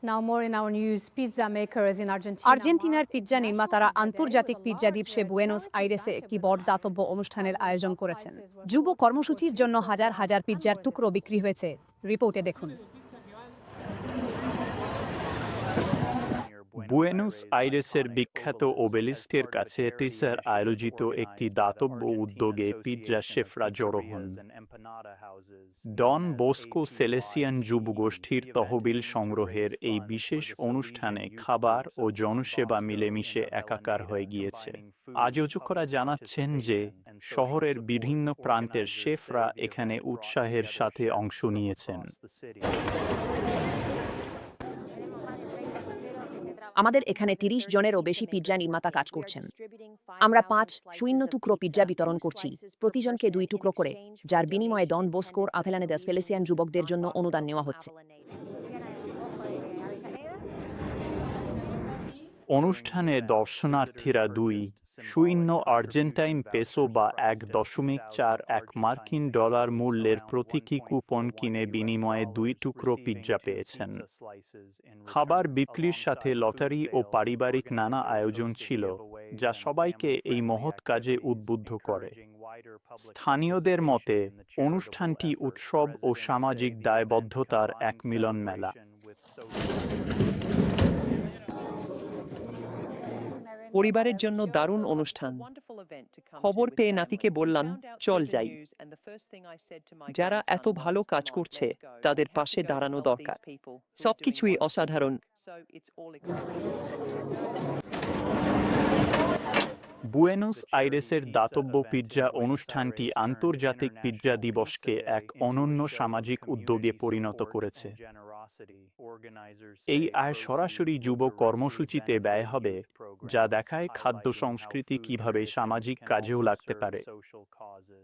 Now, more in our news, pizza makers in Argentina. আর্জেন্টিনার pizza নির্মাতারা আন্তর্জাতিক pizza দিবসে বুয়েনোস আইরেসে একটি বড় দাতব্য অনুষ্ঠানের আয়োজন করেছেন। যুব কর্মসূচির জন্য হাজার হাজার পিৎজার টুকরো বিক্রি হয়েছে। রিপোর্টে দেখুন। বুয়েনোস আইরেসের বিখ্যাত ওবেলিস্কের কাছে টিসার আয়োজিত একটি দাতব্য উদ্যোগে পিৎজা শেফরা জড়ো হন। ডন বোস্কো সেলেসিয়ান যুবগোষ্ঠীর তহবিল সংগ্রহের এই বিশেষ অনুষ্ঠানে খাবার ও জনসেবা মিলেমিশে একাকার হয়ে গিয়েছে। আয়োজকরা জানাচ্ছেন যে শহরের বিভিন্ন প্রান্তের শেফরা এখানে উৎসাহের সাথে অংশ নিয়েছেন। আমাদের এখানে ৩০ জনেরও বেশি পিৎজা নির্মাতা কাজ করছেন। আমরা ৫-০ টুকরো পিৎজা বিতরণ করছি, প্রতিজনকে ২ টুকরো করে, যার বিনিময়ে ডন বোস্কোর আভেলানেদাস ফেলেসিয়ান যুবকদের জন্য অনুদান নেওয়া হচ্ছে। অনুষ্ঠানে দর্শনার্থীরা ২-০ আর্জেন্টাইন পেসো বা ১.৪১ মার্কিন ডলার মূল্যের প্রতীকী কুপন কিনে বিনিময়ে ২ টুকরো পিৎজা পেয়েছেন। খাবার বিক্রির সাথে লটারি ও পারিবারিক নানা আয়োজন ছিল, যা সবাইকে এই মহৎ কাজে উদ্বুদ্ধ করে। স্থানীয়দের মতে অনুষ্ঠানটি উৎসব ও সামাজিক দায়বদ্ধতার এক মিলন মেলা। পরিবারের জন্য দারুণ অনুষ্ঠান। খবর পেয়ে নাতিকে বললাম, চল যাই। যারা এত ভালো কাজ করছে তাদের পাশে দাঁড়ানো দরকার। সবকিছুই অসাধারণ। বুয়েনোস আইরেসের দাতব্য পিৎজা অনুষ্ঠানটি আন্তর্জাতিক পিৎজা দিবসকে এক অনন্য সামাজিক উদ্যোগে পরিণত করেছে। এই আয় সরাসরি যুব কর্মসূচিতে ব্যয় হবে, যা দেখায় খাদ্য সংস্কৃতি কিভাবে সামাজিক কাজেও লাগতে পারে।